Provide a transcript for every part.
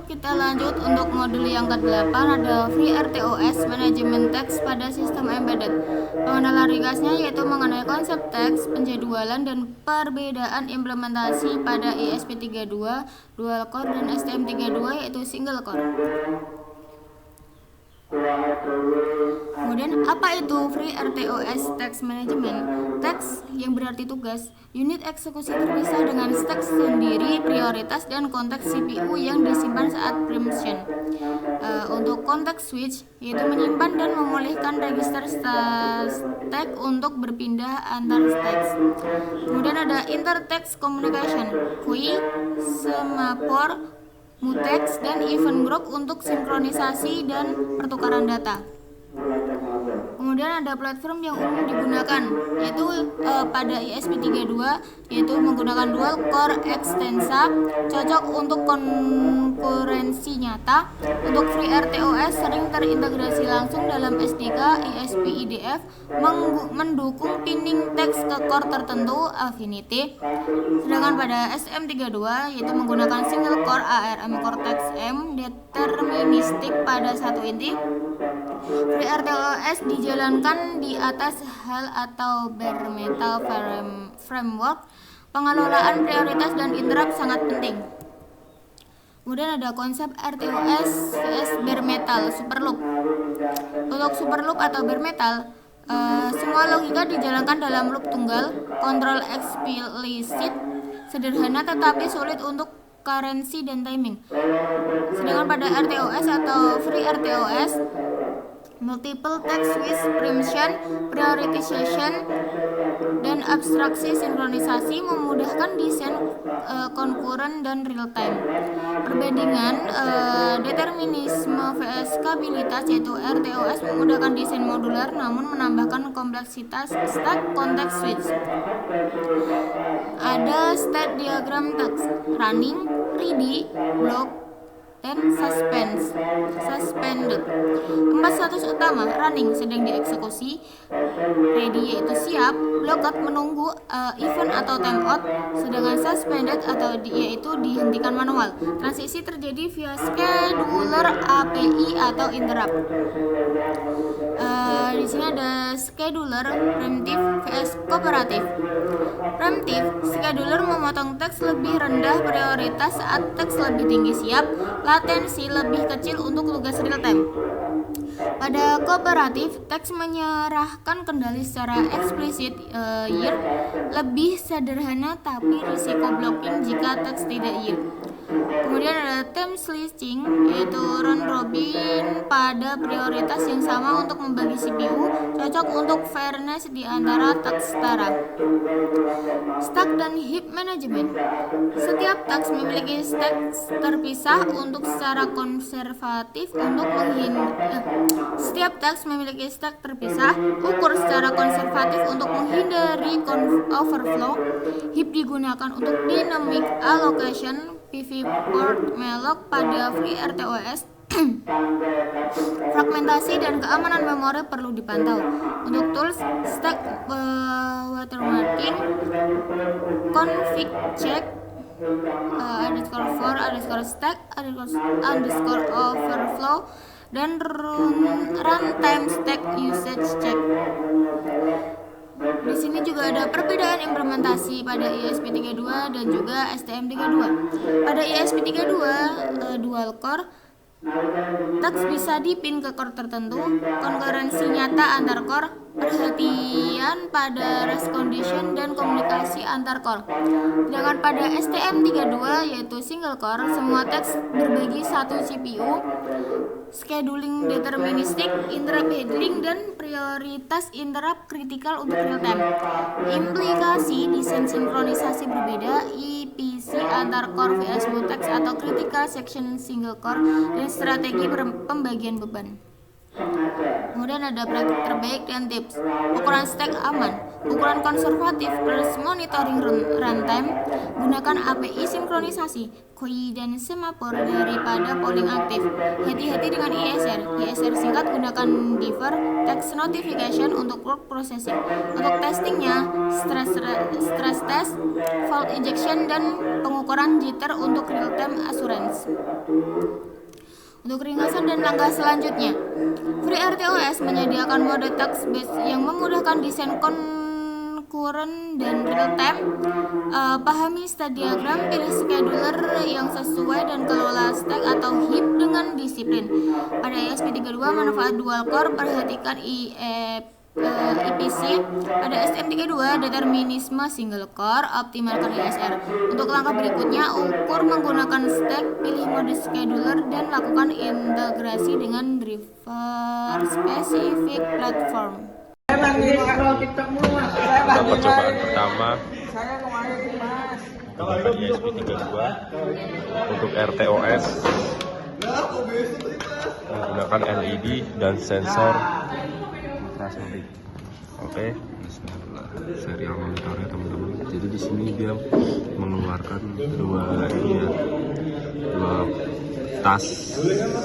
kita lanjut untuk modul yang ke-8, ada FreeRTOS Manajemen Teks pada Sistem Embedded. Pengenalan ringkasnya yaitu mengenai konsep teks, penjadwalan, dan perbedaan implementasi pada ESP32 dual core dan STM32 yaitu single core. Kemudian apa itu FreeRTOS Text Management? Teks yang berarti tugas, unit eksekusi terpisah dengan stack sendiri, prioritas, dan konteks CPU yang disimpan saat preemption. Untuk konteks switch yaitu menyimpan dan memulihkan register stack untuk berpindah antar stacks. Kemudian ada intertext communication, QUI, semaphore, mutex, dan event group untuk sinkronisasi dan pertukaran data. Kemudian ada platform yang umum digunakan yaitu pada ESP32 yaitu menggunakan dual core Xtensa, cocok untuk konkurensi nyata. Untuk FreeRTOS sering terintegrasi langsung dalam SDK ESP-IDF, mendukung pinning teks ke core tertentu Affinity. Sedangkan pada STM32 yaitu menggunakan single core ARM Cortex-M deterministik pada satu inti. FreeRTOS dijalankan di atas HAL atau bare metal framework. Pengelolaan prioritas dan interrupt sangat penting. Kemudian ada konsep RTOS vs bare metal superloop. Untuk superloop atau bare metal, semua logika dijalankan dalam loop tunggal, kontrol eksplisit, sederhana tetapi sulit untuk currency dan timing. Sedangkan pada RTOS atau FreeRTOS, multiple text with preemption, prioritization, dan abstraksi sinkronisasi memudahkan desain concurrent dan real time. Perbandingan determinisme vs stabilitas yaitu RTOS memudahkan desain modular namun menambahkan kompleksitas stack konteks switch. Ada state diagram text, running, ready, block, dan suspended. 4 status utama: running sedang dieksekusi, ready yaitu siap, blocked menunggu event atau timeout, sedangkan suspended atau yaitu dihentikan manual. Transisi terjadi via scheduler API atau interrupt. Di sini ada scheduler preemptive vs kooperatif. Preemptive, scheduler memotong teks lebih rendah prioritas saat teks lebih tinggi siap, latensi lebih kecil untuk tugas real time. Pada kooperatif, teks menyerahkan kendali secara eksplisit yield lebih sederhana tapi risiko blocking jika teks tidak yield. Kemudian ada time switching yaitu round robin pada prioritas yang sama untuk membagi CPU, cocok untuk fairness di antara teks setara. Stack dan heap management. Setiap teks memiliki stack terpisah untuk secara konservatif untuk setiap teks memiliki stack terpisah ukur secara konservatif untuk menghindari overflow. Heap digunakan untuk dynamic allocation pivot malloc pada FreeRTOS. Fragmentasi dan keamanan memori perlu dipantau. Untuk tools, stack watermarking, config check, _for_stack, _overflow, dan runtime stack usage check. Di sini juga ada perbedaan implementasi pada ESP32 dan juga STM32. Pada ESP32 dual core, teks bisa dipin ke core tertentu, konkurensi nyata antar core, perhatian pada race condition, dan komunikasi antar core. Sedangkan pada STM32 yaitu single core, semua teks berbagi satu CPU, scheduling deterministik, interrupt handling, dan prioritas interrupt kritikal untuk real time. Implikasi desain sinkronisasi berbeda, IPC antar core vs mutex atau critical section single core, dan strategi pembagian beban. Kemudian ada praktik terbaik dan tips. Ukuran stack aman. ukuran konservatif plus monitoring runtime, gunakan API sinkronisasi koi dan semafor daripada polling aktif. Hati-hati dengan ISR. ISR singkat, gunakan defer text notification untuk work processing. Untuk testingnya, stress test, fault injection, dan pengukuran jitter untuk real-time assurance. Untuk ringkasan dan langkah selanjutnya, FreeRTOS menyediakan mode text-based yang memudahkan desain concurrent dan real-time. Pahami state diagram, pilih scheduler yang sesuai, dan kelola stack atau heap dengan disiplin. Pada ESP32 manfaat dual core, perhatikan EPC. Pada STM32 determinisme single core, optimalkan ISR. Untuk langkah berikutnya, ukur menggunakan stack, pilih mode scheduler, dan lakukan integrasi dengan driver specific platform. Untuk percobaan pertama menggunakan ESP32 untuk RTOS menggunakan LED dan sensor ultrasonik. Oke, serial monitornya teman-teman. Jadi di sini dia mengeluarkan dua tas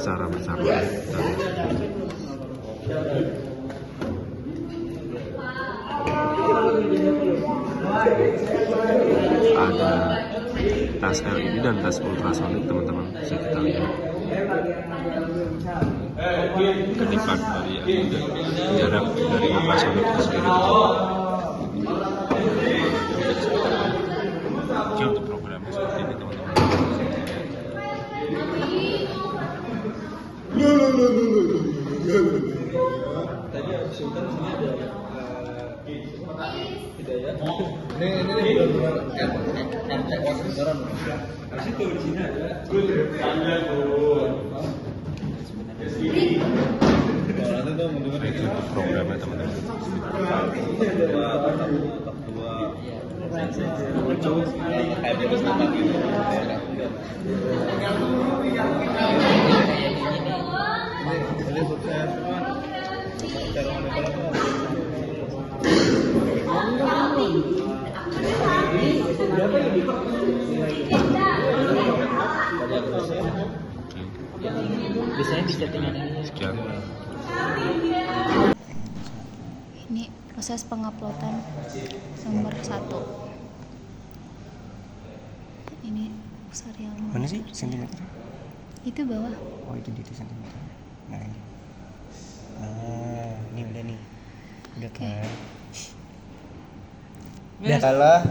secara bersamaan. Ada tas LED dan tas ultrasonik teman-teman, bisa kita lihat kedipan dari LED dan jarak dari ultrasonik itu sendiri. Jadi untuk programnya seperti ini teman-teman. Itu untuk programnya teman-teman. Biasanya di chattingan ini. Sekian. Ini proses penguploadan nomor 1. Ini serial Mana sih sentimeter? itu bawah. Oh itu di sentimeter. Nah ini. Ini udah nih. Udah kan. Udah adalah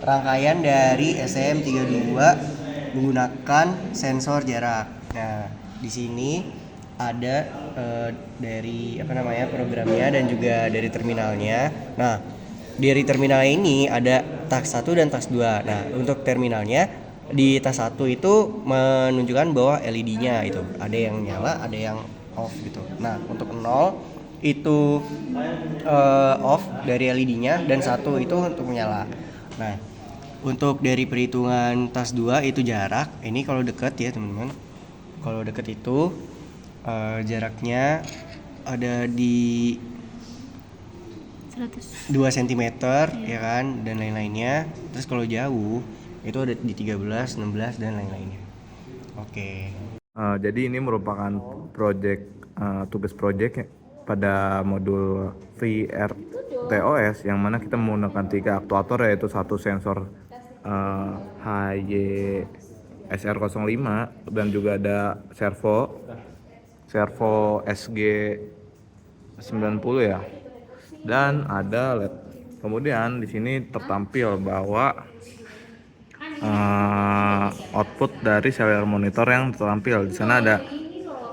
rangkaian dari STM32 menggunakan sensor jarak. Nah, di sini ada dari programnya dan juga dari terminalnya. Nah, dari terminal ini ada task 1 dan task 2. Nah, untuk terminalnya di task 1 itu menunjukkan bahwa LED-nya itu ada yang nyala, ada yang off gitu. Nah, untuk 0 itu off dari LED-nya dan 1 itu untuk menyala. Nah, untuk dari perhitungan task 2 itu jarak. Ini kalau dekat ya, teman-teman. Kalau dekat itu jaraknya ada di 100. 2 cm ya kan, dan lain-lainnya. Terus kalau jauh itu ada di 13, 16 dan lain-lainnya. Oke. Jadi ini merupakan tugas project pada modul FreeRTOS yang mana kita menggunakan 3 aktuator, yaitu satu sensor HY-SR05 dan juga ada servo SG90 ya, dan ada LED. Kemudian di sini tertampil bahwa output dari serial monitor yang tertampil di sana ada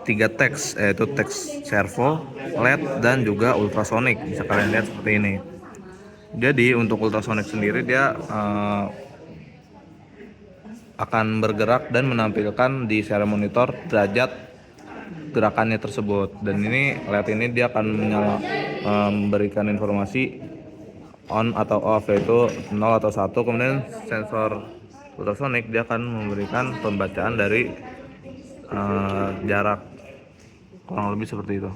3 teks, yaitu teks servo, LED, dan juga ultrasonik. Bisa kalian lihat seperti ini. Jadi untuk ultrasonik sendiri dia akan bergerak dan menampilkan di serial monitor derajat gerakannya tersebut. Dan ini LED ini dia akan memberikan informasi on atau off, yaitu 0 atau 1. Kemudian sensor ultrasonik dia akan memberikan pembacaan dari jarak, kurang lebih seperti itu.